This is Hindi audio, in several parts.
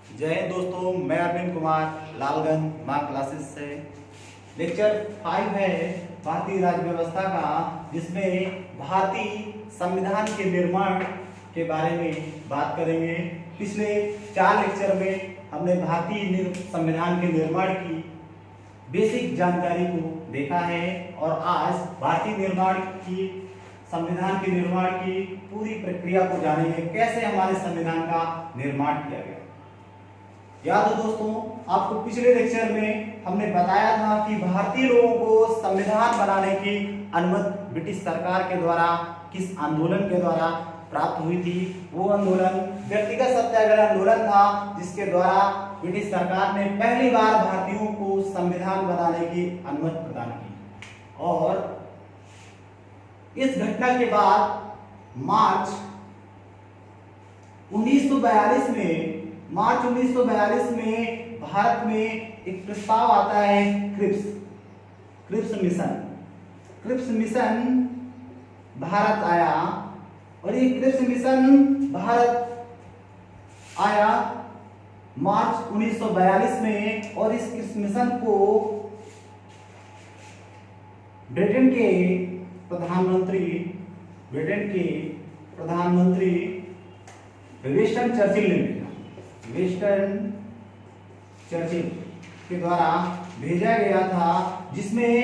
जय हिंद दोस्तों, मैं अरविंद कुमार लालगंज मां क्लासेस से। लेक्चर 5 है भारतीय राज्य व्यवस्था का, जिसमें भारतीय संविधान के निर्माण के बारे में बात करेंगे। पिछले 4 लेक्चर में हमने भारतीय संविधान के निर्माण की बेसिक जानकारी को देखा है और आज भारतीय संविधान के निर्माण की पूरी प्रक्रिया को जानेंगे, कैसे हमारे संविधान का निर्माण किया गया। याद हो दोस्तों, आपको पिछले लेक्चर में हमने बताया था कि भारतीय लोगों को संविधान बनाने की अनुमति ब्रिटिश सरकार के द्वारा किस आंदोलन के द्वारा प्राप्त हुई थी। वो आंदोलन व्यक्तिगत सत्याग्रह आंदोलन था, जिसके द्वारा ब्रिटिश सरकार ने पहली बार भारतीयों को संविधान बनाने की अनुमति प्रदान की। और इस घटना के बाद मार्च 1942 में भारत में एक प्रस्ताव आता है क्रिप्स मिशन भारत आया। और ये क्रिप्स मिशन भारत आया मार्च 1942 में। और इस क्रिप्स मिशन को ब्रिटेन के प्रधानमंत्री विंस्टन चर्चिल के द्वारा भेजा गया था, जिसमें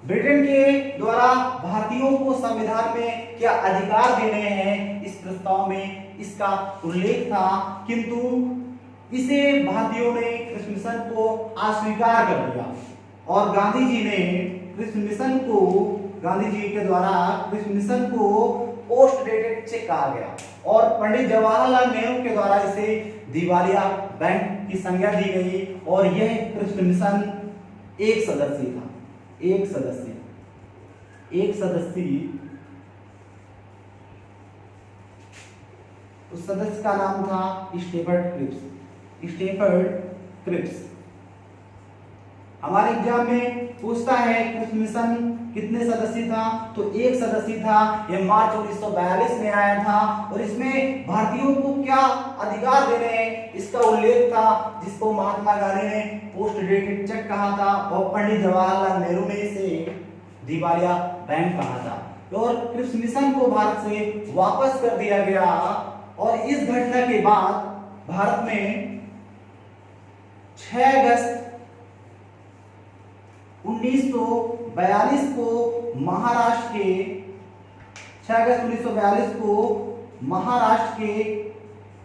ब्रिटेन के द्वारा भारतीयों को संविधान में क्या अधिकार देने हैं, इस प्रस्ताव में इसका उल्लेख था। किंतु इसे भारतीयों ने क्रिप्स मिशन को अस्वीकार कर दिया और गांधी जी के द्वारा क्रिप्स मिशन को पोस्ट डेटेड चेक कहा गया और पंडित जवाहरलाल नेहरू के द्वारा इसे दिवालिया बैंक की संज्ञा दी गई। और यह क्रिप्स मिशन एक सदस्यीय उस सदस्य का नाम था स्टेफर्ड क्रिप्स। हमारे एग्जाम में पूछता है क्रिप्स मिशन कितने सदस्य था, तो एक सदस्य था। यह मार्च 1942 में आया था और इसमें भारतीयों को क्या अधिकार देने हैं, इसका उल्लेख था, जिसको महात्मा गांधी ने पोस्ट डेटेड चेक कहा था और पंडित जवाहरलाल नेहरू ने इसे दिवालिया बैंक कहा था। और क्रिप्स मिशन को भारत से वापस कर दिया गया। और इस घटना के बाद भारत में 6 अगस्त 1942 को महाराष्ट्र के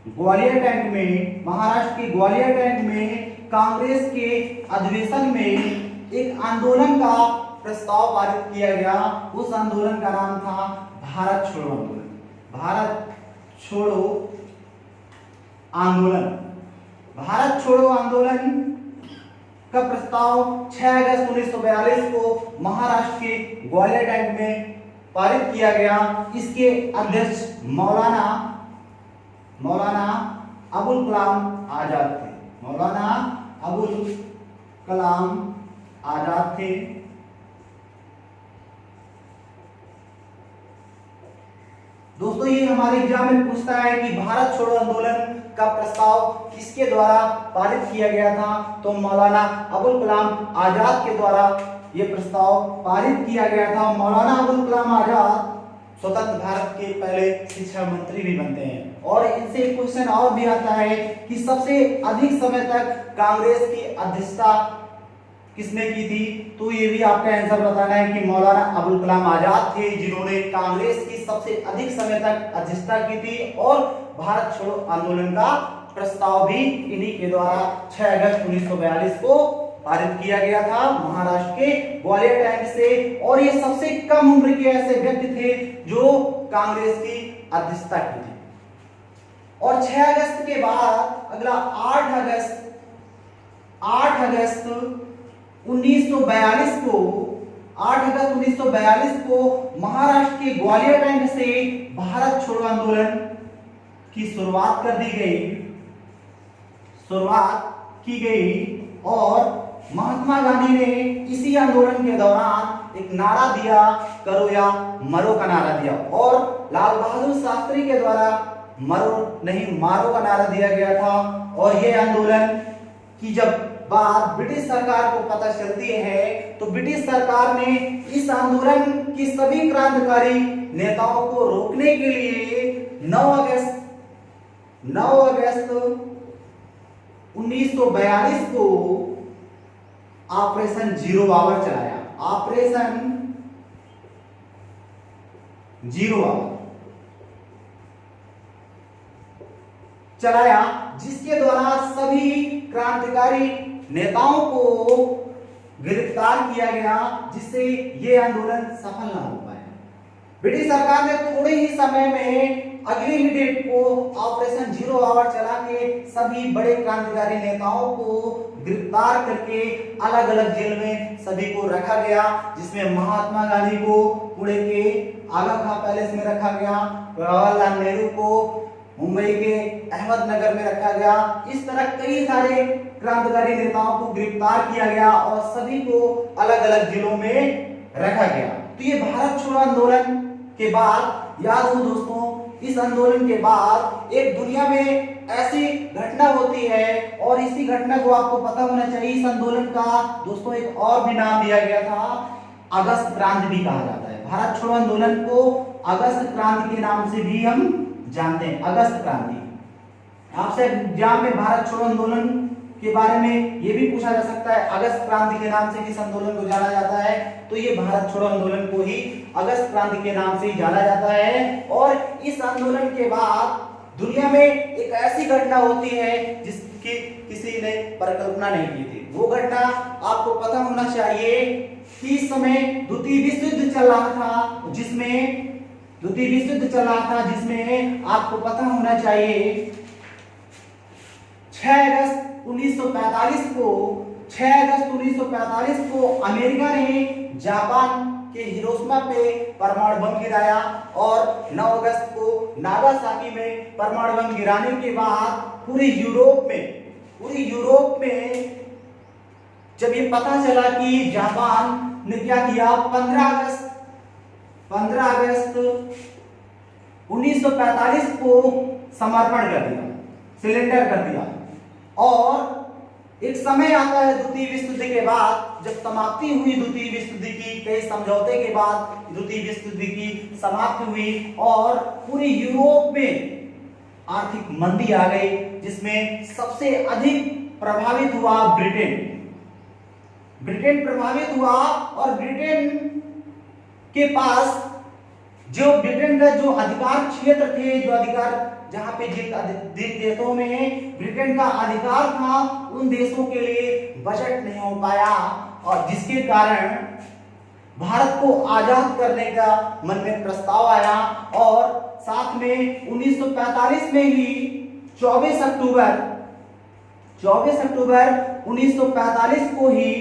ग्वालियर टैंक में कांग्रेस के अधिवेशन में एक आंदोलन का प्रस्ताव पारित किया गया। उस आंदोलन का नाम था भारत छोड़ो आंदोलन का प्रस्ताव 6 अगस्त 1942 को महाराष्ट्र के ग्वालियर टैंक में पारित किया गया। इसके अध्यक्ष मौलाना अबुल कलाम आजाद थे। दोस्तों, ये हमारे एग्जाम में पूछता है कि भारत छोड़ो आंदोलन का प्रस्ताव किसके द्वारा पारित किया गया था, तो मौलाना अबुल कलाम आजाद के द्वारा यह प्रस्ताव पारित किया गया था। मौलाना अबुल कलाम आजाद स्वतंत्र भारत के पहले शिक्षा मंत्री भी बनते हैं। और इनसे क्वेश्चन और भी आता है कि सबसे अधिक समय तक कांग्रेस की अध्यक्षता किसने की थी, तो ये भी आपका आंसर बताना है कि मौलाना अबुल कलाम आजाद थे, जिन्होंने कांग्रेस की सबसे अधिक समय तक अध्यक्षता की थी। और भारत छोड़ो आंदोलन का प्रस्ताव भी इन्हीं के द्वारा 6 अगस्त 1942 को पारित किया गया था महाराष्ट्र के ग्वालियर टैंक से। और ये सबसे कम उम्र के ऐसे व्यक्ति थे जो कांग्रेस की अध्यक्षता की थी। और 6 अगस्त के बाद अगला 8 अगस्त 1942 को महाराष्ट्र के ग्वालियर टैंक से भारत छोड़ो आंदोलन की शुरुआत की गई। और महात्मा गांधी ने इसी आंदोलन के दौरान एक नारा दिया, करो या मरो का नारा दिया। और लाल बहादुर शास्त्री के द्वारा मरो नहीं मारो का नारा दिया गया था। और ये आंदोलन की जब बात ब्रिटिश सरकार को पता चलती है तो ब्रिटिश सरकार ने इस आंदोलन की सभी क्रांतिकारी नेताओं को रोकने के लिए 9 अगस्त 1942 को ऑपरेशन जीरो आवर चलाया। ऑपरेशन जीरो आवर चलाया, जिसके द्वारा सभी क्रांतिकारी नेताओं को गिरफ्तार किया गया, जिससे ये आंदोलन सफल ना हो पाया। ब्रिटिश सरकार ने थोड़े ही समय में अगली ही डेट को ऑपरेशन जीरो आवर चला के सभी बड़े क्रांतिकारी नेताओं को गिरफ्तार करके अलग अलग जेल में सभी को रखा गया, जिसमें महात्मा गांधी को पुणे के आगा खां पैलेस में रखा गया, जवाहरलाल नेहरू को मुंबई के अहमदनगर में रखा गया। इस तरह कई सारे क्रांतिकारी नेताओं को गिरफ्तार किया गया और सभी को अलग अलग जिलों में रखा गया। तो ये भारत छोड़ो आंदोलन के बाद, याद हो दोस्तों, इस आंदोलन के बाद एक दुनिया में ऐसी घटना होती है और इसी घटना को आपको पता होना चाहिए। इस आंदोलन का दोस्तों एक और भी नाम दिया गया था, अगस्त क्रांति भी कहा जाता है। भारत छोड़ो आंदोलन को अगस्त क्रांति के नाम से भी हम जानते हैं। अगस्त क्रांति आपसे एग्जाम में भारत छोड़ो आंदोलन के बारे में ये भी पूछा जा सकता है, अगस्त क्रांति के नाम से किस आंदोलन को जाना जाता है, तो ये भारत छोड़ो आंदोलन को ही अगस्त क्रांति के नाम से ही जाना जाता है। और इस आंदोलन के बाद दुनिया में एक ऐसी घटना होती है जिसकी किसी ने परिकल्पना नहीं की थी। वो घटना आपको पता होना चाहिए कि इस समय द्वितीय विश्व युद्ध चल रहा था, जिसमें आपको पता होना चाहिए 6 अगस्त 1945 को अमेरिका ने जापान के हिरोशिमा पे परमाणु बम गिराया और 9 अगस्त को नागासाकी में परमाणु बम गिराने के बाद पूरे यूरोप में जब ये पता चला कि जापान ने क्या किया, 15 अगस्त 1945 को समर्पण कर दिया, सिलेंडर कर दिया। और एक समय आता है द्वितीय विश्व युद्ध के बाद, जब समाप्ति हुई द्वितीय विश्व युद्ध की, कई समझौते के बाद द्वितीय विश्व युद्ध की समाप्ति हुई और पूरे यूरोप में आर्थिक मंदी आ गई, जिसमें सबसे अधिक प्रभावित हुआ ब्रिटेन प्रभावित हुआ। और ब्रिटेन के पास ब्रिटेन का जो अधिकार क्षेत्र थे, जहां पे जिन देशों में ब्रिटेन का अधिकार था, उन देशों के लिए बजट नहीं हो पाया और जिसके कारण भारत को आजाद करने का मन में प्रस्ताव आया। और साथ में 1945 में ही 24 अक्टूबर 1945 को ही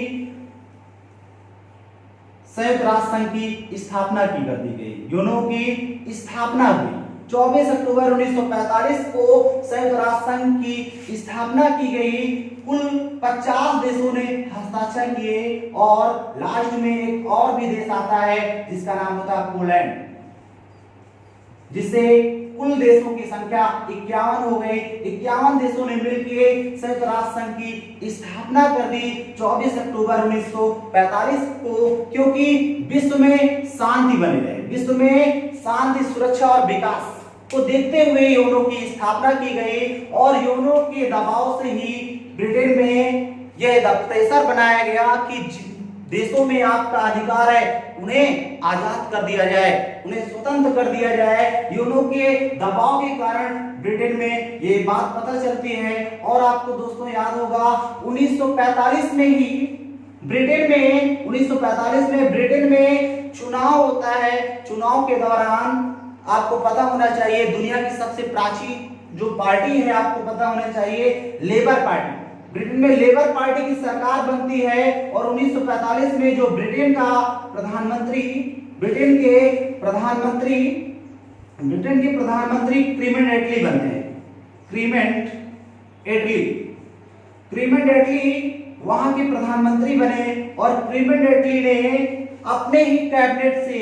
संयुक्त राष्ट्र संघ की स्थापना की कर दी गई, यूएनओ की स्थापना हुई। 24 अक्टूबर 1945 को संयुक्त राष्ट्र संघ की स्थापना की गई। कुल 50 देशों ने हस्ताक्षर किए और लास्ट में एक और भी देश आता है जिसका नाम होता है पोलैंड, जिससे कुल देशों की संख्या 51 हो गई। 51 देशों ने मिलकर संयुक्त राष्ट्र संघ की स्थापना कर दी 24 अक्टूबर 1945 को, क्योंकि विश्व में शांति बनी रहे, विश्व में शांति, सुरक्षा और विकास को देखते हुए यूएनओ की स्थापना की गई। और यूएनओ के दबाव से ही ब्रिटेन में यह दफ्तर बनाया गया कि देशों में आपका अधिकार है, उन्हें आजाद कर दिया जाए, उन्हें स्वतंत्र कर दिया जाए। यूएनओ के दबाव के कारण ब्रिटेन में ये बात पता चलती है। और आपको दोस्तों याद होगा 1945 में ही ब्रिटेन में चुनाव होता है। चुनाव के दौरान आपको पता होना चाहिए दुनिया की सबसे प्राचीन जो पार्टी है, आपको पता होना चाहिए लेबर पार्टी। ब्रिटेन में लेबर पार्टी की सरकार बनती है और 1945 में जो ब्रिटेन के प्रधानमंत्री क्लेमेंट एटली बनते हैं। क्लेमेंट एटली वहां के प्रधानमंत्री बने और क्लेमेंट एटली ने अपने ही कैबिनेट से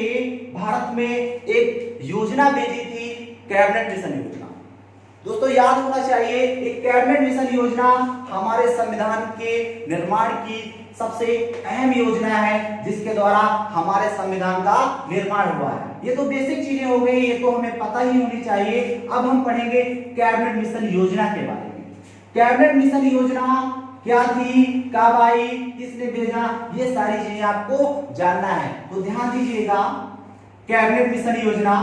भारत में एक योजना भेजी थी, कैबिनेट मिशन योजना। दोस्तों याद होना चाहिए एक कैबिनेट मिशन योजना हमारे संविधान के निर्माण की सबसे अहम योजना है, जिसके द्वारा हमारे संविधान का निर्माण हुआ है। ये तो बेसिक चीजें हो गई, ये तो हमें पता ही होनी चाहिए। अब हम पढ़ेंगे कैबिनेट मिशन योजना के बारे में। कैबिनेट मिशन योजना क्या थी, कब आई, किसने भेजा, ये सारी चीजें आपको जानना है। तो ध्यान दीजिएगा, कैबिनेट मिशन योजना,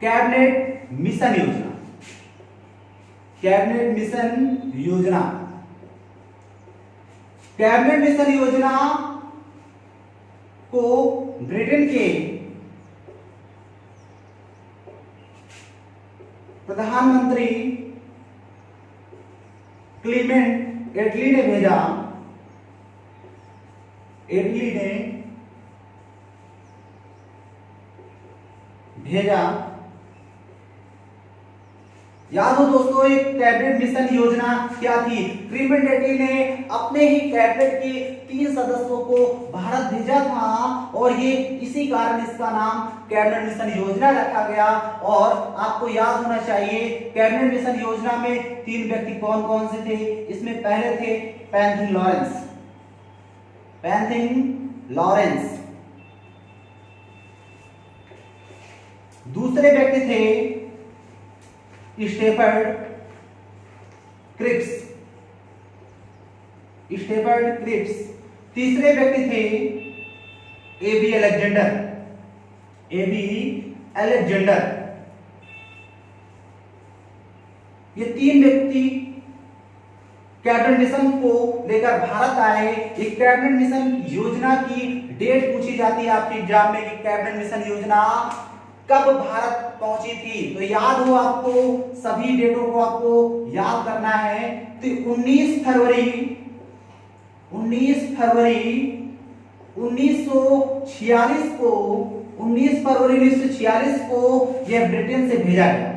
कैबिनेट मिशन योजना, कैबिनेट मिशन योजना, कैबिनेट मिशन योजना को ब्रिटेन के प्रधानमंत्री क्लीमेंट एटली ने भेजा। एटली ने भेजा। याद हो दोस्तों, एक कैबिनेट मिशन योजना क्या थी? क्लीमेंट एटली ने अपने ही कैबिनेट के 3 सदस्यों को भारत भेजा था और ये इसी कारण इसका नाम कैबिनेट मिशन योजना रखा गया। और आपको याद होना चाहिए कैबिनेट मिशन योजना में 3 व्यक्ति कौन कौन से थे? इसमें पहले थे पैंथिंग लॉरेंस, पैंथिंग लॉरेंस। दूसरे व्यक्ति थे स्टेफर्ड क्रिप्स, स्टेफर्ड क्रिप्स। तीसरे व्यक्ति थे एबी अलेक्जेंडर, एबी अलेक्जेंडर। ये 3 व्यक्ति कैबिनेट मिशन को लेकर भारत आए। एक कैबिनेट मिशन योजना की डेट पूछी जाती है आपके एग्जाम में कि कैबिनेट मिशन योजना कब भारत पहुंची थी। तो याद हो आपको, सभी डेटों को आपको याद करना है। तो 19 फरवरी 1946 को 19 फरवरी 1946 को यह ब्रिटेन से भेजा गया।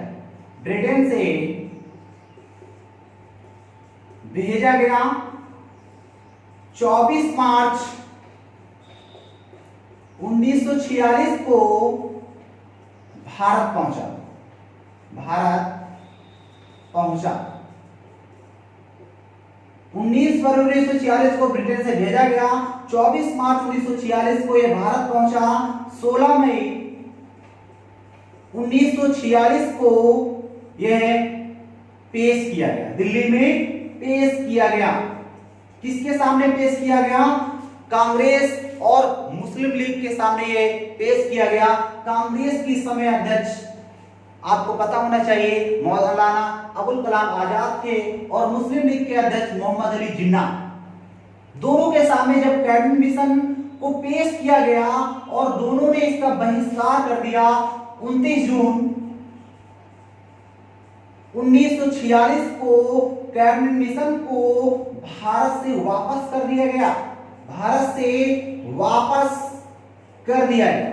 ब्रिटेन से भेजा गया। 24 मार्च 1946 को भारत पहुंचा। भारत पहुंचा। 19 फरवरी 1946 को ब्रिटेन से भेजा गया। 24 मार्च 1946 को यह भारत पहुंचा। 16 मई 1946 को यह पेश किया गया, दिल्ली में पेश किया गया। किसके सामने पेश किया गया? कांग्रेस और मुस्लिम लीग के सामने ये पेश किया गया। कांग्रेस की समय अध्यक्ष आपको पता होना चाहिए मौलाना अबुल कलाम आजाद थे और मुस्लिम लीग के अध्यक्ष मोहम्मद अली जिन्ना। दोनों के सामने जब कैबिनेट मिशन को पेश किया गया और दोनों ने इसका बहिष्कार कर दिया। 29 जून 1946 को कैबिनेट मिशन को भारत से वापस कर दिया गया। भारत से वापस कर दिया गया।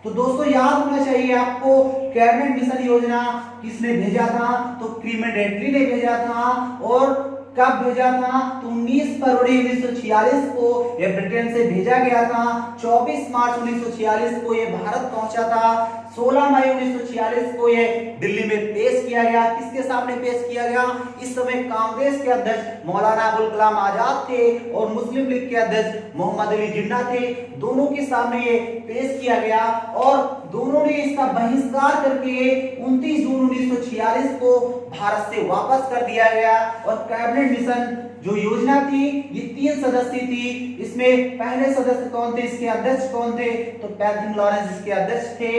तो दोस्तों याद होना चाहिए आपको कैबिनेट मिशन योजना किसने भेजा था? तो क्लीमेंट एटली ने भेजा था। और कब भेजा था? तो 19 फरवरी 1946 को यह ब्रिटेन से भेजा गया था। 24 मार्च 1946 को यह भारत पहुंचा था। 16 मई 1946 को यह दिल्ली में पेश किया गया। किसके सामने पेश किया गया? इस समय कांग्रेस के अध्यक्ष मौलाना अबुल कलाम आजाद थे और मुस्लिम लीग के अध्यक्ष मोहम्मद अली जिन्ना थे। दोनों के सामने ये पेश किया गया और दोनों ने इसका बहिष्कार करके 29 जून 1946 को भारत से वापस कर दिया गया। और कैबिनेट मिशन जो योजना थी ये 3 सदस्यीय थी। इसमें पहले सदस्य कौन थे? इसके अध्यक्ष कौन थे? तो पैंथिंग लॉरेंस इसके अध्यक्ष थे।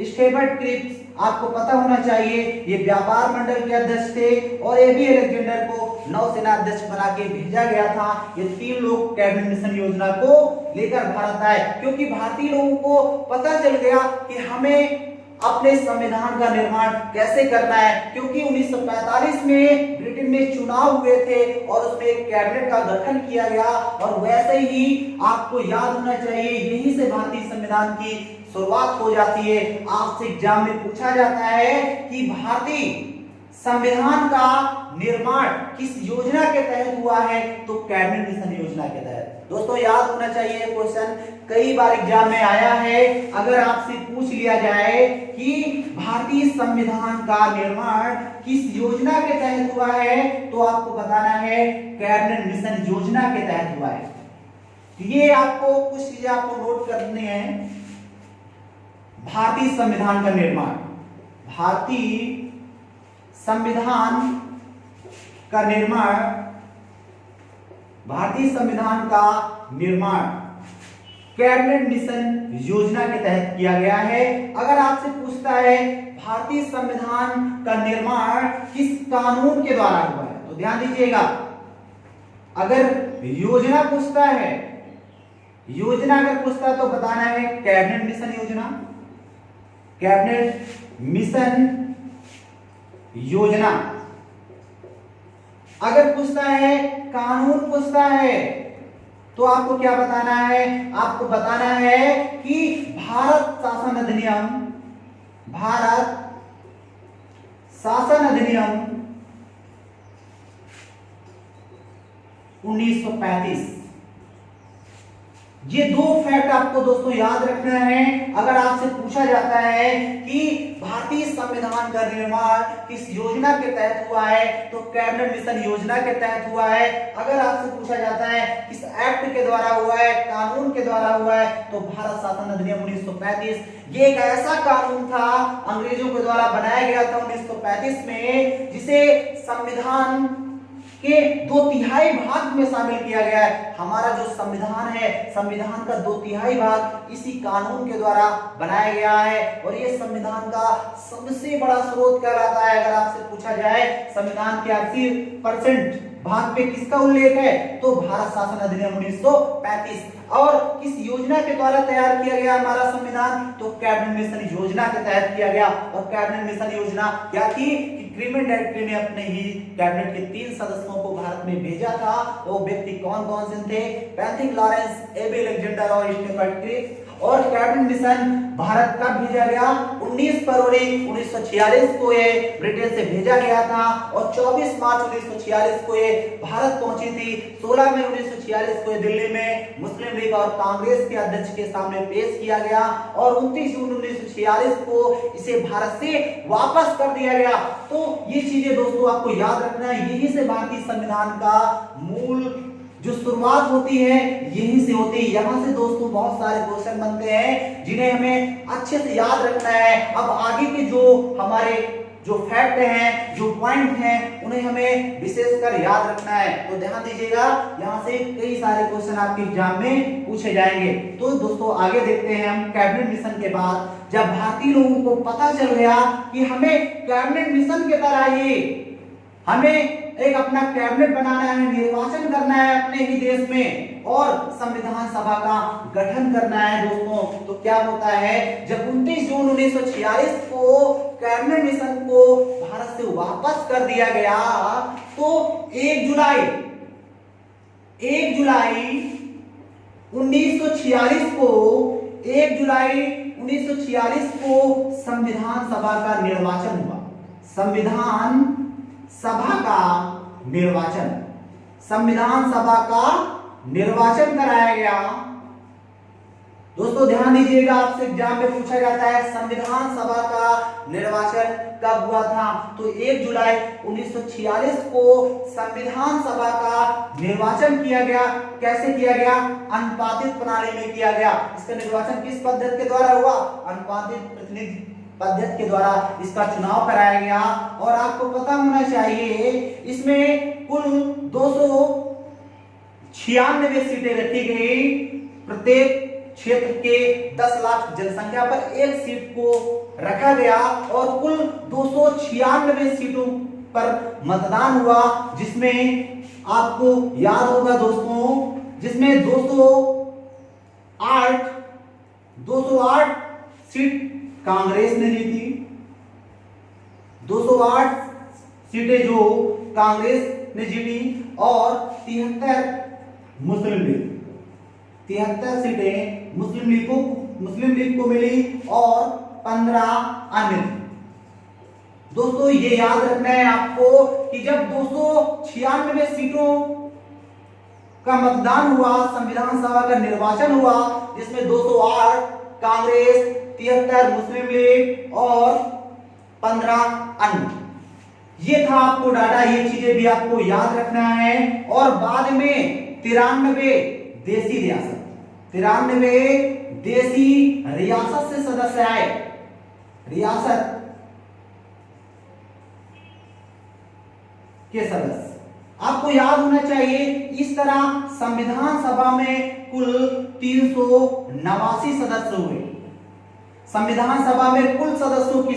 स्टेफर्ड क्रिप्स आपको पता होना चाहिए ये व्यापार मंडल के अध्यक्ष थे। और एबी अलेक्जेंडर को नौसेना अध्यक्ष बना के भेजा गया था। ये 3 लोग कैबिनेट मिशन योजना को लेकर भारत आए, क्योंकि भारतीय लोगों को पता चल गया कि हमें अपने संविधान का निर्माण कैसे करना है। क्योंकि 1945 में ब्रिटेन में चुनाव हुए थे और उसमें एक कैबिनेट का गठन किया गया। और वैसे ही आपको याद होना चाहिए यहीं से भारतीय संविधान की शुरुआत हो जाती है। आपसे एग्जाम में पूछा जाता है कि भारतीय संविधान का निर्माण किस योजना के तहत हुआ है? तो कैबिनेट मिशन योजना के तहत। दोस्तों याद होना चाहिए क्वेश्चन, कई बार एग्जाम में आया है। अगर आपसे पूछ लिया जाए कि भारतीय संविधान का निर्माण किस योजना के तहत हुआ है, तो आपको बताना है कैबिनेट मिशन योजना के तहत हुआ है। ये आपको कुछ चीजें आपको नोट करनी है। भारतीय संविधान का निर्माण, भारतीय संविधान का निर्माण, भारतीय संविधान का निर्माण कैबिनेट मिशन योजना के तहत किया गया है। अगर आपसे पूछता है भारतीय संविधान का निर्माण किस कानून के द्वारा हुआ है, तो ध्यान दीजिएगा, अगर योजना पूछता है, योजना अगर पूछता है तो बताना है कैबिनेट मिशन योजना, कैबिनेट मिशन योजना। अगर पूछता है कानून पूछता है तो आपको क्या बताना है? आपको बताना है कि भारत शासन अधिनियम, भारत शासन अधिनियम 1935। ये दो फैक्ट आपको दोस्तों याद रखना है। अगर आपसे पूछा जाता है कि भारतीय संविधान का निर्माण किस योजना के तहत हुआ है, तो कैबिनेट मिशन योजना के तहत हुआ है। अगर आपसे पूछा जाता है किस एक्ट के द्वारा हुआ है, कानून के द्वारा हुआ है, तो भारत शासन अधिनियम 1935। ये एक ऐसा कानून था, अंग्रेजों के द्वारा बनाया गया था 1935 में, जिसे संविधान के 2/3 भाग में शामिल किया गया है। हमारा जो संविधान है, संविधान का 2/3 भाग इसी कानून के द्वारा बनाया गया है। और ये संविधान का सबसे बड़ा स्रोत कहलाता है। अगर आपसे पूछा जाए संविधान के 80% भाग पे किसका उल्लेख है, तो भारत शासन अधिनियम 1935। और किस योजना के द्वारा तैयार किया गया हमारा संविधान, तो कैबिनेट मिशन योजना के तहत किया गया। और कैबिनेट मिशन योजना क्या थी कि क्रीमेंट एक्ट ने अपने ही कैबिनेट के 3 सदस्यों को भारत में भेजा था। वो व्यक्ति कौन कौन से थे? पैथिक लॉरेंस, एबी अलेक्जेंडर और स्टेफर्ड क्रिप्स। और कैबिनेट मिशन भारत कब भेजा गया? 19 फरवरी 1946 को ये ब्रिटेन से भेजा गया था और 24 मार्च 1946 को ये भारत पहुंची थी। 16 मई 1946 को दिल्ली में मुस्लिम लीग और कांग्रेस के अध्यक्ष के सामने पेश किया गया और 29 जून 1946 को इसे भारत से वापस कर दिया गया। तो ये चीजें दोस्तों आपको याद रखना है। यही से भारतीय संविधान का मूल जो शुरुआत होती है यहीं से होती है। यहां से दोस्तों बहुत सारे क्वेश्चन बनते हैं जिन्हें हमें अच्छे से याद रखना है। अब आगे के जो हमारे जो फैक्ट हैं, जो पॉइंट हैं, उन्हें हमें विशेषकर याद रखना है। तो ध्यान दीजिएगा, यहां से कई सारे क्वेश्चन आपके एग्जाम में पूछे जाएंगे। तो दोस्तों आगे देखते हैं हम। कैबिनेट मिशन के बाद जब भारतीय लोगों को पता चल गया कि हमें कैबिनेट मिशन के तरह ही हमें एक अपना कैबिनेट बनाना है, निर्वाचन करना है अपने ही देश में और संविधान सभा का गठन करना है दोस्तों, तो क्या होता है? जब 29 जून 1946 को कैबिनेट मिशन को भारत से वापस कर दिया गया, तो 1 जुलाई 1946 को 1 जुलाई 1946 को संविधान सभा का निर्वाचन हुआ। संविधान सभा का निर्वाचन, संविधान सभा का निर्वाचन कराया गया। दोस्तों ध्यान दीजिएगा, आपसे एग्जाम में पूछा जाता है संविधान सभा का निर्वाचन कब हुआ था, तो 1 जुलाई 1946 को संविधान सभा का निर्वाचन किया गया। कैसे किया गया? अनुपातित प्रणाली में किया गया। इसका निर्वाचन किस पद्धति के द्वारा हुआ? अनुपातित प्रतिनिधि पद्धति के द्वारा इसका चुनाव कराया गया। और आपको पता होना चाहिए इसमें कुल 296 सीटें रखी गई। प्रत्येक क्षेत्र के 10 लाख जनसंख्या पर एक सीट को रखा गया और कुल 296 सीटों पर मतदान हुआ, जिसमें आपको याद होगा दोस्तों, जिसमें 208 सीट कांग्रेस ने जीती, 208 सीटें जो कांग्रेस ने जीती और 73 मुस्लिम लीग, 73 सीटें मुस्लिम लीग को मिली और 15 अन्य। दोस्तों ये याद रखना है आपको कि जब 296 सीटों का मतदान हुआ, संविधान सभा का निर्वाचन हुआ, जिसमें 208 कांग्रेस, 73 मुस्लिम लीग और 15 अन्य, ये था आपको डाटा, ये चीजें भी आपको याद रखना है। और बाद में 93 देसी रियासत, 93 देसी रियासत से सदस्य आए, रियासत के सदस्य आपको याद होना चाहिए। इस तरह संविधान सभा में कुल 389 सदस्य हुए। संविधान सभा में कुल सदस्यों की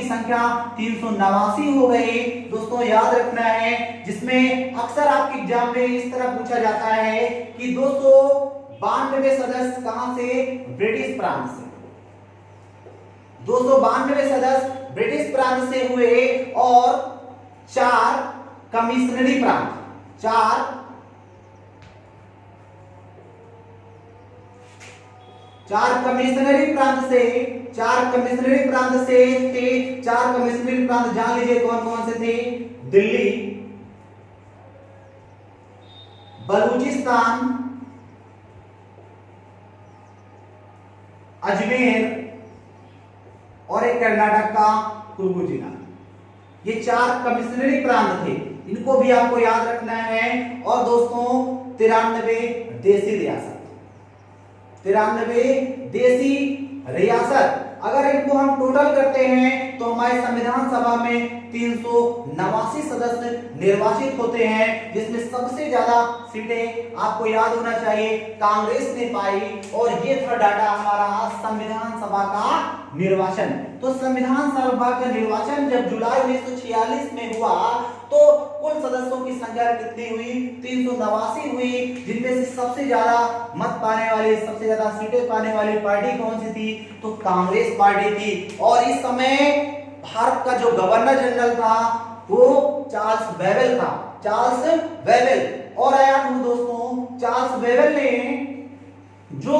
संख्या 389 हो गई। दोस्तों याद रखना है, जिसमें अक्सर आपके एग्जाम में इस तरह पूछा जाता है कि 292 सदस्य कहां से, ब्रिटिश प्रांत से। 292 सदस्य ब्रिटिश प्रांत से हुए और 4 कमिश्नरी प्रांत, 4 कमिश्नरी प्रांत से, 4 कमिश्नरी प्रांत से थे। 4 कमिश्नरी प्रांत जान लीजिए कौन कौन से थे। दिल्ली, बलूचिस्तान, अजमेर और एक कर्नाटक का कुल्लू जिला। ये 4 कमिश्नरी प्रांत थे, इनको भी आपको याद रखना है। और दोस्तों 93 देसी रियासत, 93 देसी रियासत, अगर इनको हम टोटल करते हैं तो हमारे संविधान सभा में 389 सदस्य निर्वाचित होते हैं, जिसमें सबसे ज्यादा सीटें आपको याद होना चाहिए कांग्रेस ने पाई। और ये था डाटा हमारा संविधान सभा का निर्वाचन। तो संविधान सभा का निर्वाचन जब जुलाई 1946 में हुआ तो कुल सदस्यों की संख्या कितनी हुई, 389 हुई, जिनमें से सबसे ज्यादा मत पाने वाली, सबसे ज्यादा सीटें पाने वाली पार्टी कौन सी थी, तो कांग्रेस पार्टी थी। और इस समय भारत का जो गवर्नर जनरल था वो चार्ल्स वेवेल था, चार्ल्स वेवेल। और याद हो दोस्तों, चार्ल्स वेवेल ने जो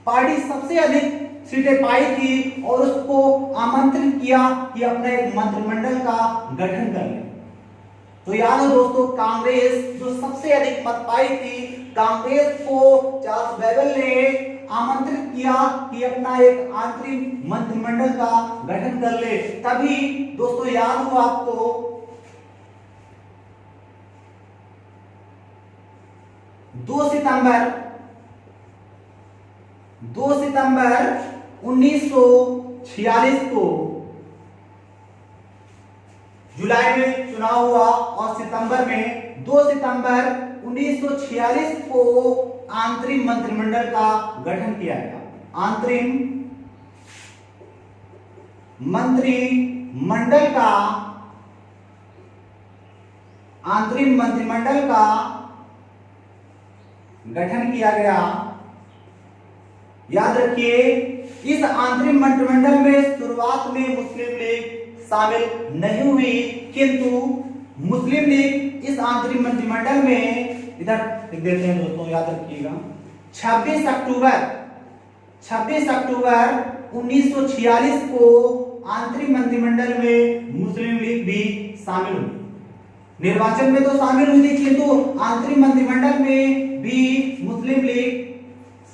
पार्टी सबसे अधिक सीटें पाई थी और उसको आमंत्रित किया कि अपने एक मंत्रिमंडल का गठन कर ले। तो याद हो दोस्तों, कांग्रेस जो सबसे अधिक मत पाई थी, कांग्रेस को चार्ल्स वेवेल ने आमंत्रित किया कि अपना एक आंतरिक मंत्रिमंडल का गठन कर ले। तभी दोस्तों याद हो आपको, 2 सितंबर 1946 को जुलाई में चुनाव हुआ और सितंबर में 2 सितंबर 1946 को आंतरिक मंत्रिमंडल का गठन किया गया। आंतरिक मंत्रिमंडल का गठन किया गया। याद रखिए, इस आंतरिक मंत्रिमंडल में शुरुआत में मुस्लिम लीग शामिल नहीं हुई, किंतु मुस्लिम लीग इस आंतरिक मंत्रिमंडल में, इधर लिख देते हैं दोस्तों, याद रखिएगा, 26 अक्टूबर 1946 को आंतरिक मंत्रिमंडल में मुस्लिम लीग भी शामिल हुई। निर्वाचन में तो शामिल हुई थी, किंतु आंतरिक मंत्रिमंडल में भी मुस्लिम लीग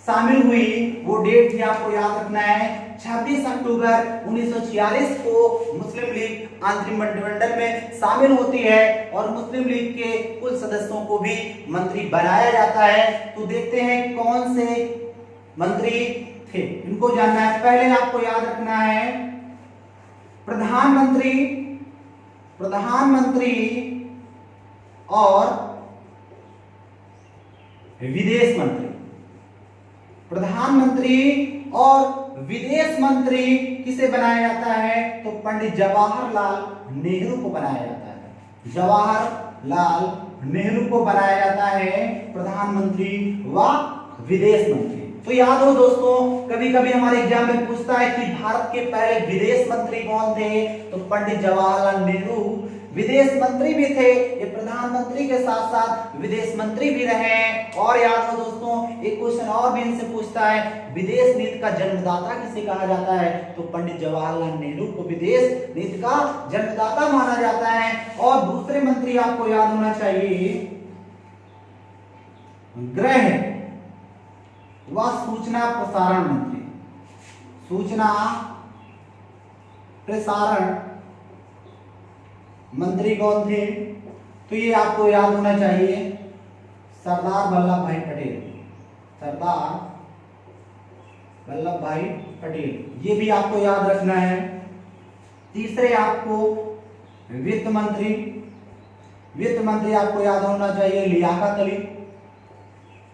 शामिल हुई। वो डेट भी आपको याद रखना है, 26 अक्टूबर 1946 को मुस्लिम लीग आंतरिक मंत्रिमंडल में शामिल होती है और मुस्लिम लीग के कुल सदस्यों को भी मंत्री बनाया जाता है। तो देखते हैं कौन से मंत्री थे, इनको जानना है। पहले आपको याद रखना है प्रधानमंत्री और विदेश मंत्री। प्रधानमंत्री और विदेश मंत्री किसे बनाया जाता है, तो पंडित जवाहरलाल नेहरू को बनाया जाता है। जवाहरलाल नेहरू को बनाया जाता है प्रधानमंत्री व विदेश मंत्री। तो याद हो दोस्तों, कभी कभी हमारे एग्जाम में पूछता है कि भारत के पहले विदेश मंत्री कौन थे, तो पंडित जवाहरलाल नेहरू विदेश मंत्री भी थे, ये प्रधानमंत्री के साथ साथ विदेश मंत्री भी रहे। और याद हो दोस्तों, एक क्वेश्चन और भी इनसे पूछता है, विदेश नीति का जन्मदाता किसे कहा जाता है? तो पंडित जवाहरलाल नेहरू को विदेश नीति का जन्मदाता माना जाता है। और दूसरे मंत्री आपको याद होना चाहिए, गृह व सूचना प्रसारण मंत्री। सूचना प्रसारण मंत्री कौन थे? तो ये आपको याद होना चाहिए, सरदार वल्लभ भाई पटेल। सरदार वल्लभ भाई पटेल, ये भी आपको याद रखना है। तीसरे आपको वित्त मंत्री। वित्त मंत्री आपको याद होना चाहिए लियाकत अली।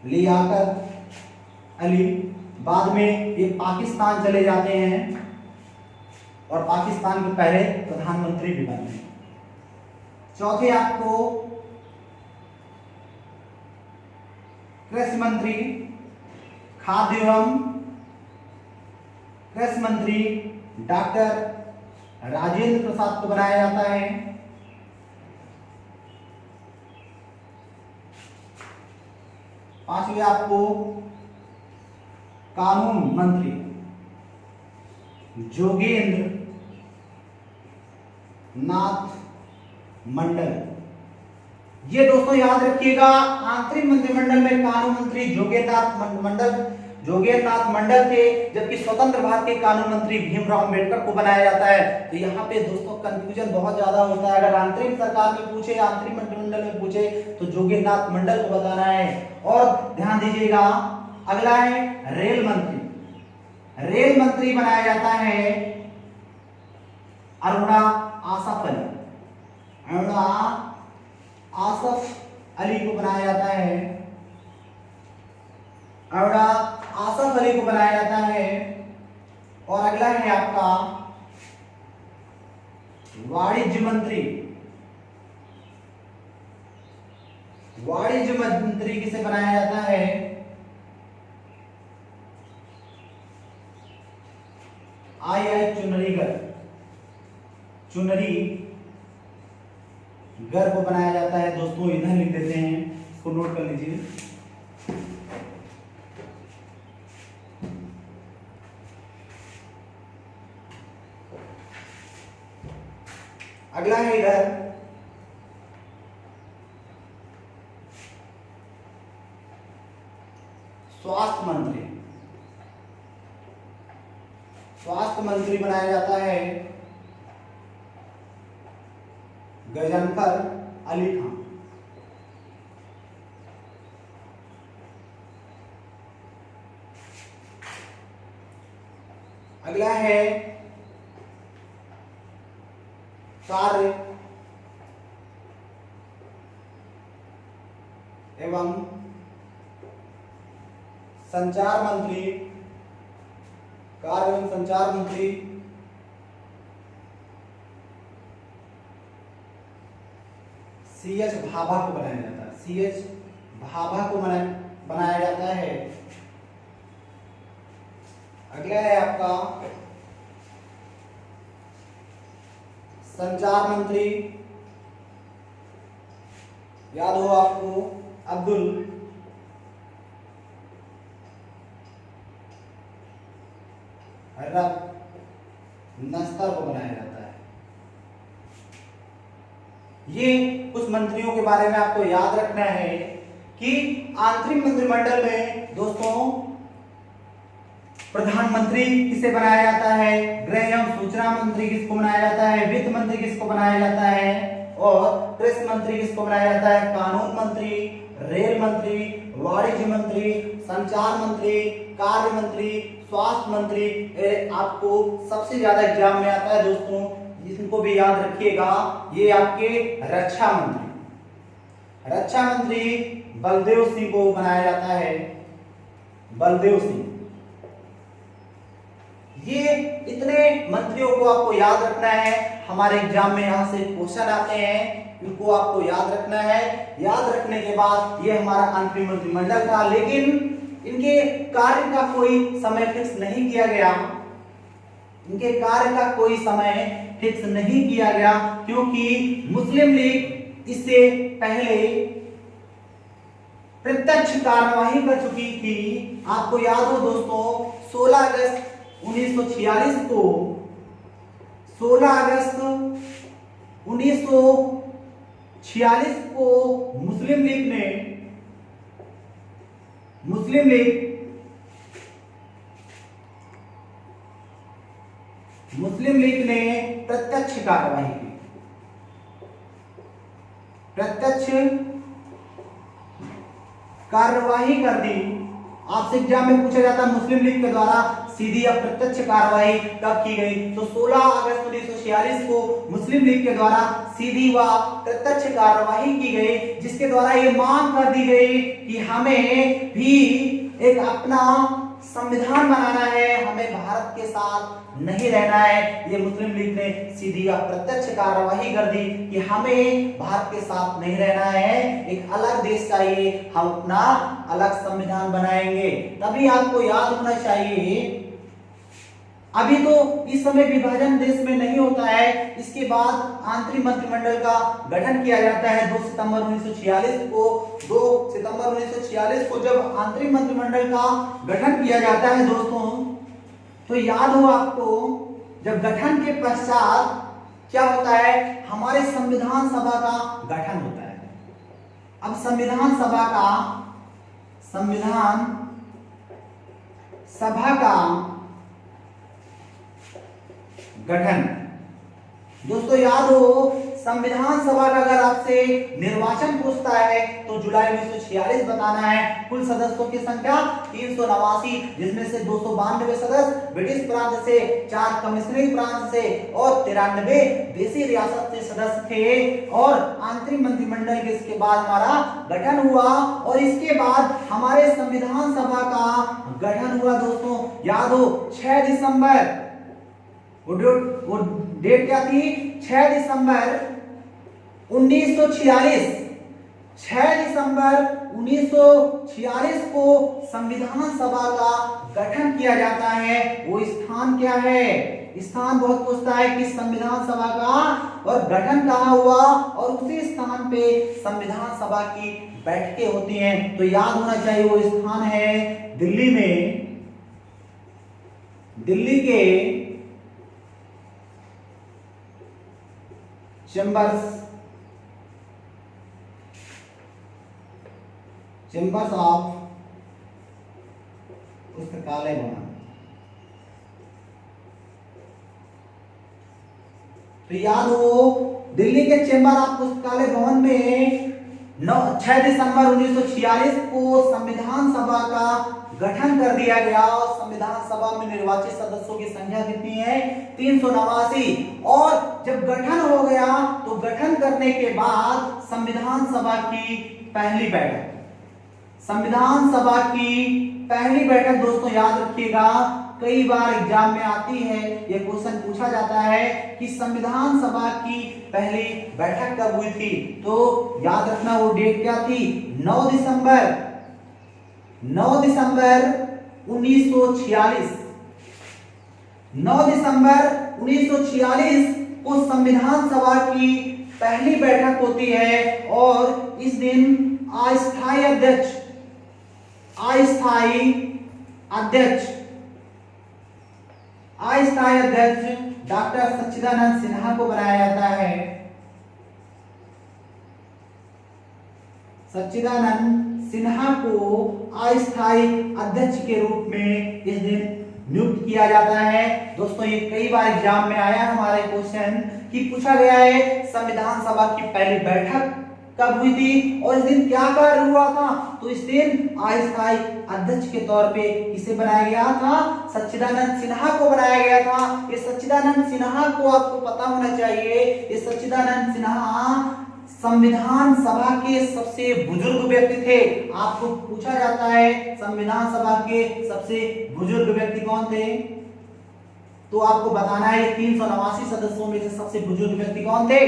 लियाकत अली बाद में ये पाकिस्तान चले जाते हैं और पाकिस्तान के पहले प्रधानमंत्री भी बने। चौथे आपको कृषि मंत्री, खाद्य एवं कृषि मंत्री डॉक्टर राजेंद्र प्रसाद को बनाया जाता है। पांचवे आपको कानून मंत्री जोगेंद्र नाथ मंडल। ये दोस्तों याद रखिएगा, आंतरिक मंत्रिमंडल में कानून मंत्री जोगेंद्रनाथ मंडल थे, जबकि स्वतंत्र भारत के कानून मंत्री भीमराव अम्बेडकर को बनाया जाता है। तो यहाँ पे दोस्तों कंफ्यूजन बहुत ज्यादा होता है, अगर आंतरिक सरकार में पूछे, आंतरिक मंत्रिमंडल में पूछे तो जोगेंद्रनाथ मंडल को बताना है। और ध्यान दीजिएगा, अगला है रेल मंत्री। रेल मंत्री बनाया जाता है अरुणा आसफ अली। अरुणा आसफ अली को बनाया जाता है। अरुणा आसफ अली को बनाया जाता है। और अगला है आपका वाणिज्य मंत्री। वाणिज्य मंत्री किसे बनाया जाता है? आई चुनरीगर को बनाया जाता है। दोस्तों इधर लिख देते हैं, इसको नोट कर लीजिए। अगला है इधर स्वास्थ्य मंत्री। स्वास्थ्य मंत्री बनाया जाता है गजनफर अली खान। अगला है कार्य एवं संचार मंत्री। कार्य एवं संचार मंत्री सीएच भाभा को बनाया जाता है। सीएच भाभा को बनाया जाता है। अगला है आपका संचार मंत्री। याद हो आपको, अब्दुल नस्तर को बनाया जाता है। ये कुछ मंत्रियों के बारे में आपको याद रखना है कि आंतरिक मंत्रिमंडल में दोस्तों प्रधानमंत्री किसे बनाया जाता है, गृह एवं सूचना मंत्री किसको बनाया जाता है, वित्त मंत्री किसको बनाया जाता है, और कृषि मंत्री किसको बनाया जाता है, कानून मंत्री, रेल मंत्री, वाणिज्य मंत्री, संचार मंत्री, कार्य मंत्री, स्वास्थ्य मंत्री। आपको सबसे ज्यादा एग्जाम में आता है दोस्तों, इनको भी याद रखिएगा, ये आपके रक्षा मंत्री। रक्षा मंत्री बलदेव सिंह को बनाया जाता है। बलदेव सिंह। ये इतने मंत्रियों को आपको याद रखना है, हमारे एग्जाम में यहां से क्वेश्चन आते हैं, इनको आपको याद रखना है। याद रखने के बाद ये हमारा आंतरिक मंत्रिमंडल था, लेकिन इनके कार्य का कोई समय फिक्स नहीं किया गया। इनके कार्य का कोई समय फिक्स नहीं किया गया, क्योंकि मुस्लिम लीग इससे पहले प्रत्यक्ष कार्यवाही कर चुकी थी। आपको याद हो दोस्तों, 16 अगस्त 1946 को 16 अगस्त 1946 को मुस्लिम लीग ने प्रत्यक्ष कार्यवाही की। प्रत्यक्ष कार्यवाही कर दी। आपसे एग्जाम में पूछा जाता है मुस्लिम लीग के द्वारा सीधी या प्रत्यक्ष कार्यवाही कब की गई, तो 16 अगस्त 1946 को मुस्लिम लीग के द्वारा सीधी व प्रत्यक्ष कार्यवाही की गई, जिसके द्वारा ये मांग कर दी गई कि हमें भी एक अपना संविधान बनाना है, हमें भारत के साथ नहीं रहना है। ये मुस्लिम लीग ने सीधी या प्रत्यक्ष कार्यवाही कर दी कि हमें भारत के साथ नहीं रहना है, एक अलग देश चाहिए, हम अपना अलग संविधान बनाएंगे। तभी आपको याद होना चाहिए, अभी तो इस समय विभाजन देश में नहीं होता है, इसके बाद आंतरिक मंत्रिमंडल का गठन किया जाता है 2 सितंबर 1946 को। 2 सितंबर 1946 को जब आंतरिक मंत्रिमंडल का गठन किया जाता है दोस्तों, तो याद हो आपको, जब गठन के पश्चात क्या होता है, हमारे संविधान सभा का गठन होता है। अब संविधान सभा का गठन, दोस्तों याद हो, संविधान सभा का अगर आपसे निर्वाचन पूछता है तो जुलाई 1946 बताना है। कुल सदस्यों की संख्या 389, जिसमें से 292 सदस्य ब्रिटिश प्रांत से, 4 कमिश्नरी प्रांत से और 93 देसी रियासत से सदस्य थे। और आंतरिक मंत्रिमंडल के इसके बाद हमारा गठन हुआ, और इसके बाद हमारे संविधान सभा का गठन हुआ दोस्तों। याद हो 6 दिसंबर, वो डेट क्या थी, 6 दिसंबर 1946। 6 दिसंबर 1946 को संविधान सभा का गठन किया जाता है। वो स्थान क्या है, स्थान बहुत पूछता है कि संविधान सभा का और गठन कहाँ हुआ, और उसी स्थान पे संविधान सभा की बैठकें होती हैं। तो याद होना चाहिए वो स्थान है दिल्ली में, दिल्ली के चेंबर्स ऑफ पुस्तकालय भवन। तो याद हो, दिल्ली के चेंबर ऑफ पुस्तकालय भवन में 6 दिसंबर 1946 को संविधान सभा का गठन कर दिया गया। और संविधान सभा में निर्वाचित सदस्यों की संख्या कितनी है, 389। और जब गठन हो गया तो गठन करने के बाद संविधान सभा की पहली बैठक, दोस्तों याद रखिएगा, कई बार एग्जाम में आती है, ये क्वेश्चन पूछा जाता है कि संविधान सभा की पहली बैठक कब हुई थी। तो याद रखना वो डेट क्या थी, 9 दिसंबर 1946। 9 दिसंबर 1946 को संविधान सभा की पहली बैठक होती है। और इस दिन अस्थायी अध्यक्ष डॉक्टर सच्चिदानंद सिन्हा को बनाया जाता है। सच्चिदानंद सिन्हा को अस्थायी अध्यक्ष के रूप में इस दिन नियुक्त किया जाता है। दोस्तों ये कई बार एग्जाम में आया हमारे क्वेश्चन कि पूछा गया है संविधान सभा की पहली बैठक कब हुई थी और इस दिन क्या कार्य हुआ था। तो इस दिन अस्थायी अध्यक्ष के तौर पे किसे बनाया गया था, सच्चिदानंद सिन्हा को बनाया गया था। ये सच्चिदानंद सिन्हा को आपको पता होना चाहिए, ये सच्चिदानंद सिन्हा संविधान सभा के सबसे बुजुर्ग व्यक्ति थे। आपको पूछा जाता है संविधान सभा के सबसे बुजुर्ग व्यक्ति कौन थे, तो आपको बताना है 389 सदस्यों में से सबसे बुजुर्ग व्यक्ति कौन थे,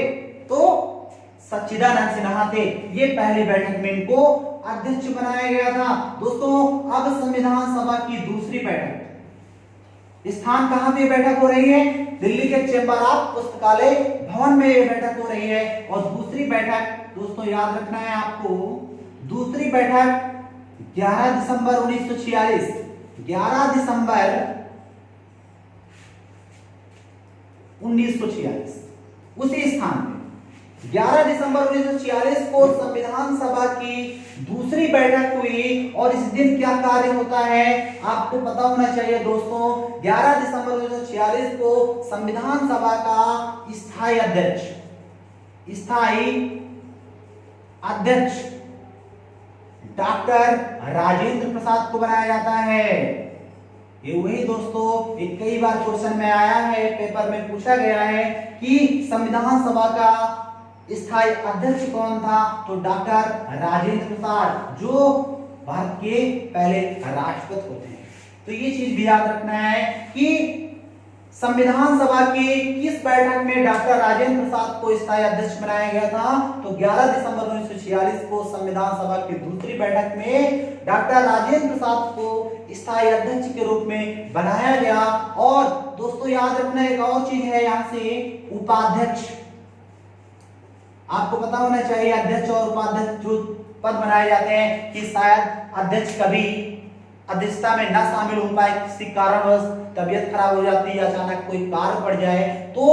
तो सच्चिदानंद सिन्हा थे। ये पहली बैठक में इनको अध्यक्ष बनाया गया था। दोस्तों अब संविधान सभा की दूसरी बैठक, स्थान कहाँ पे बैठक हो रही है? दिल्ली के चेंबर ऑफ पुस्तकालय भवन में ये बैठक हो रही है। और दूसरी बैठक दोस्तों याद रखना है आपको, दूसरी बैठक 11 दिसंबर 1946, 11 दिसंबर 1946 उसी स्थान पे 11 दिसंबर 1946 को संविधान सभा की दूसरी बैठक हुई। और इस दिन क्या कार्य होता है आपको पता होना चाहिए दोस्तों। 11 दिसंबर 1946 को संविधान सभा का स्थायी अध्यक्ष डॉक्टर राजेंद्र प्रसाद को बनाया जाता है। ये वही दोस्तों एक कई बार क्वेश्चन में आया है, पेपर में पूछा गया है कि संविधान सभा का स्थायी अध्यक्ष कौन था? तो डॉक्टर राजेंद्र प्रसाद, जो भारत के पहले राष्ट्रपति होते हैं। तो ये चीज भी याद रखना है कि संविधान सभा की किस बैठक में डॉक्टर राजेंद्र प्रसाद को स्थायी अध्यक्ष बनाया गया था? तो 11 दिसंबर 1946 को संविधान सभा की दूसरी बैठक में डॉक्टर राजेंद्र प्रसाद को स्थायी अध्यक्ष के रूप में बनाया गया। और दोस्तों याद रखना एक और चीज है यहाँ से, उपाध्यक्ष। आपको पता होना चाहिए अध्यक्ष और उपाध्यक्ष जो पद बनाए जाते हैं कि शायद अध्यक्ष कभी अध्यक्षता में ना शामिल हो पाए, किसी कारणवश तबीयत खराब हो जाती है, अचानक कोई कार्य पड़ जाए, तो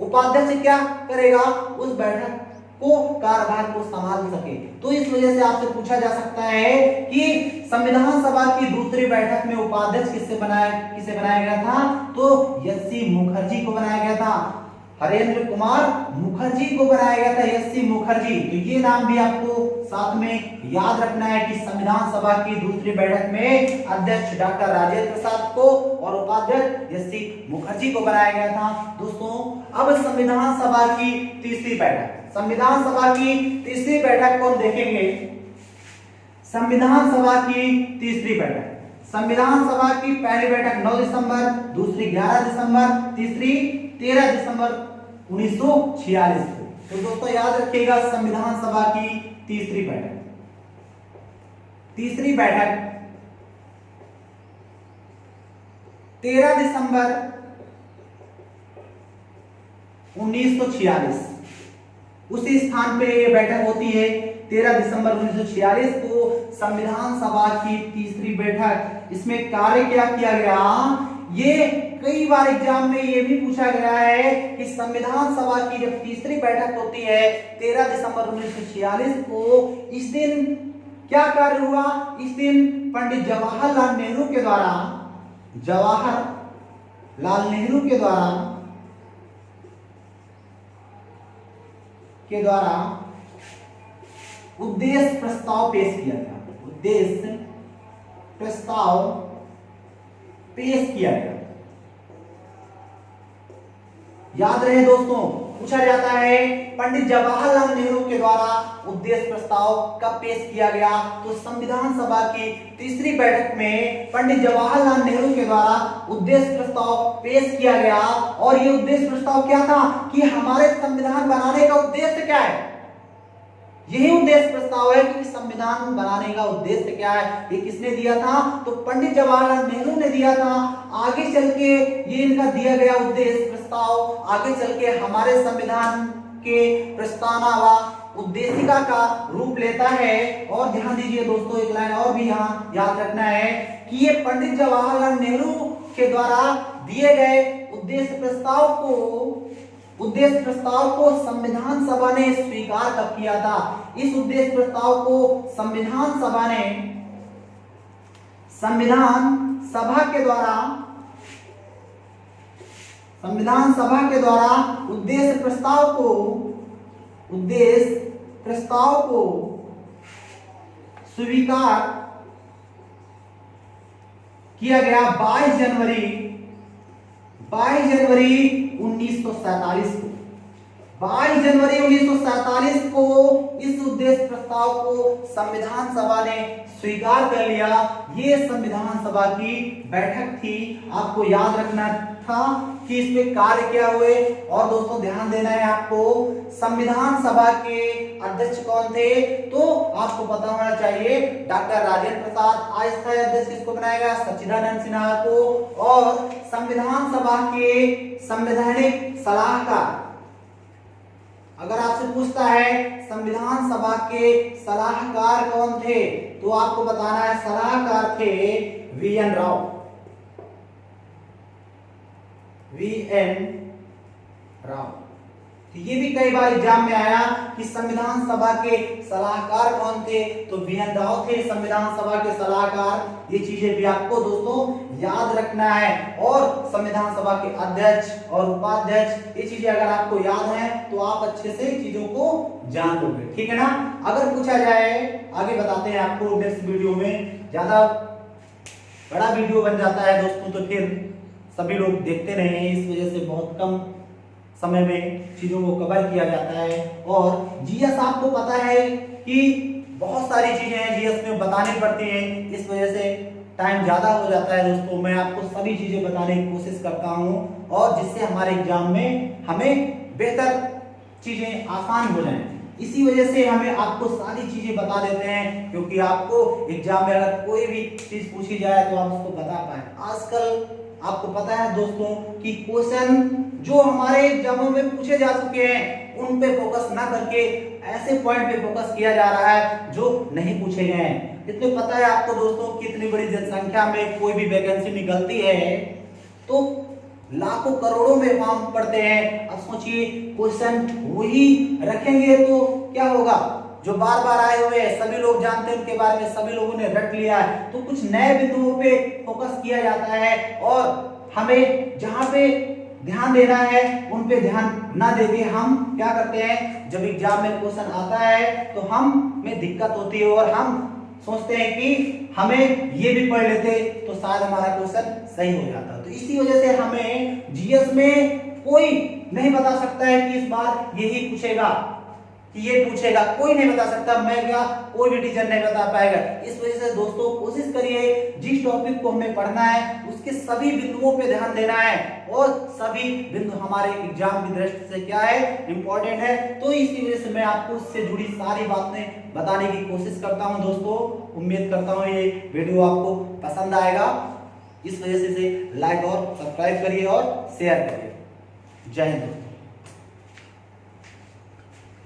उपाध्यक्ष क्या करेगा? उस बैठक को कार्यभार को संभाल सके। तो इस वजह से आपसे पूछा जा सकता है कि संविधान सभा की दूसरी बैठक में उपाध्यक्ष किसे बनाया गया था? तो एस.सी. मुखर्जी को बनाया गया था। हरेंद्र कुमार मुखर्जी को बनाया गया था, एस.सी. मुखर्जी। तो ये नाम भी आपको साथ में याद रखना है कि संविधान सभा की दूसरी बैठक में अध्यक्ष डॉक्टर राजेंद्र प्रसाद को और उपाध्यक्ष एस.सी. मुखर्जी को बनाया गया था। दोस्तों अब संविधान सभा की तीसरी बैठक, संविधान सभा की तीसरी बैठक को देखेंगे। संविधान सभा की तीसरी बैठक, संविधान सभा की पहली बैठक 9 दिसंबर, दूसरी 11 दिसंबर, तीसरी 13 दिसंबर 1946 को। तो दोस्तों याद रखिएगा संविधान सभा की तीसरी बैठक 13 दिसंबर 1946 उसी स्थान पे ये बैठक होती है। 13 दिसंबर 1946 को संविधान सभा की तीसरी बैठक। इसमें कार्य क्या किया गया? ये कई बार एग्जाम में ये भी पूछा गया है कि संविधान सभा की जब तीसरी बैठक होती है 13 दिसंबर 1946 को, इस दिन क्या कार्य हुआ? इस दिन पंडित जवाहरलाल नेहरू के द्वारा उद्देश्य प्रस्ताव पेश किया गया। उद्देश्य प्रस्ताव पेश किया गया। याद रहे दोस्तों, पूछा जाता है पंडित जवाहरलाल नेहरू के द्वारा उद्देश्य प्रस्ताव कब पेश किया गया? तो संविधान सभा की तीसरी बैठक में पंडित जवाहरलाल नेहरू के द्वारा उद्देश्य प्रस्ताव पेश किया गया। और ये उद्देश्य प्रस्ताव क्या था कि हमारे संविधान बनाने का उद्देश्य क्या है? यही उद्देश्य प्रस्ताव है कि संविधान बनाने का उद्देश्य क्या है। ये किसने दिया था? तो पंडित जवाहरलाल नेहरू ने दिया था। आगे चल के ये इनका दिया गया उद्देश्य प्रस्ताव आगे चल के हमारे संविधान के प्रस्तावना व उद्देशिका का रूप लेता है। और ध्यान दीजिए दोस्तों, एक लाइन और भी यहाँ याद रखना है कि ये पंडित जवाहरलाल नेहरू के द्वारा दिए गए उद्देश्य प्रस्ताव को संविधान सभा ने स्वीकार कब किया था? इस उद्देश्य प्रस्ताव को संविधान सभा के द्वारा उद्देश्य प्रस्ताव को स्वीकार किया गया 22 जनवरी 1947 को। 22 जनवरी 1947 को इस उद्देश्य प्रस्ताव को संविधान सभा ने स्वीकार कर लिया। ये संविधान सभा की बैठक थी। आपको याद रखना था कि इसमें कार्य क्या हुए। और दोस्तों ध्यान देना है आपको, संविधान सभा के अध्यक्ष कौन थे? तो आपको पता होना चाहिए डॉक्टर राजेंद्र प्रसाद। अस्थायी अध्यक्ष किसको बनाया गया? सच्चिदानंद सिन्हा को। और संविधान सभा के संवैधानिक सलाहकार। अगर आपसे पूछता है संविधान सभा के सलाहकार कौन थे, तो आपको बताना है सलाहकार थे वीएन राव। वीएन राव। ये भी कई बार एग्जाम में आया कि संविधान सभा के सलाहकार कौन थे, तो वीएन राव थे संविधान सभा के सलाहकार। ये चीजें भी आपको दोस्तों याद रखना है। और संविधान सभा के अध्यक्ष और उपाध्यक्ष, ये चीजें अगर आपको याद हैं तो आप अच्छे से चीजों को जान लोगे, ठीक है ना। अगर पूछा जाए, आगे बताते हैं आपको नेक्स्ट वीडियो में, ज्यादा बड़ा वीडियो बन जाता है दोस्तों तो फिर सभी लोग देखते नहीं हैं, इस वजह से बहुत कम समय में चीजों को कवर किया जाता है। और जीएस आपको पता है कि बहुत सारी चीजें हैं जीएस में बतानी पड़ती हैं, इस वजह से टाइम ज्यादा हो जाता है दोस्तों। मैं आपको सभी चीजें बताने की कोशिश करता हूं और जिससे हमारे एग्जाम में हमें बेहतर चीजें आसान हो जाएं। इसी वजह से हमें आपको सारी चीजें बता देते हैं, क्योंकि आपको एग्जाम में अगर कोई भी चीज पूछी जाए तो आप उसको बता पाए। आजकल आपको पता है दोस्तों कि क्वेश्चन जो हमारे एग्जामों में पूछे जा चुके हैं उन पे फोकस ना करके ऐसे पॉइंट पे फोकस किया जा रहा है जो नहीं पूछे गए हैं। इतने पता है आपको दोस्तों कि इतनी बड़ी जनसंख्या में कोई भी वैकेंसी निकलती है तो लाखों करोड़ों में फॉर्म पड़ते हैं। अब सोचिए क्वेश्चन वही रखेंगे तो क्या होगा, जो बार बार आए हुए सभी लोग जानते हैं उनके बारे में, सभी लोगों ने रट लिया है, तो कुछ नए बिंदुओं पे फोकस किया जाता है और हमें जहां पे ध्यान देना है उन पे ध्यान ना देके हम क्या करते हैं, जब एग्जाम में क्वेश्चन आता है तो हम में दिक्कत होती है और हम सोचते हैं कि हमें ये भी पढ़ लेते तो शायद हमारा क्वेश्चन सही हो जाता। तो इसी वजह से हमें जीएस में कोई नहीं बता सकता है कि इस बार यही पूछेगा, ये पूछेगा, कोई नहीं बता सकता। मैं क्या, कोई भी टीचर नहीं बता पाएगा। इस वजह से दोस्तों कोशिश करिए जिस टॉपिक को हमें पढ़ना है उसके सभी बिंदुओं पे ध्यान देना है और सभी बिंदु हमारे एग्जाम की दृष्टि से क्या है, इंपॉर्टेंट है। तो इसी वजह से मैं आपको इससे जुड़ी सारी बातें बताने की कोशिश करता हूं दोस्तों। उम्मीद करता हूं ये वीडियो आपको पसंद आएगा। इस वजह से लाइक और सब्सक्राइब करिए और शेयर करिए। जय हिंद।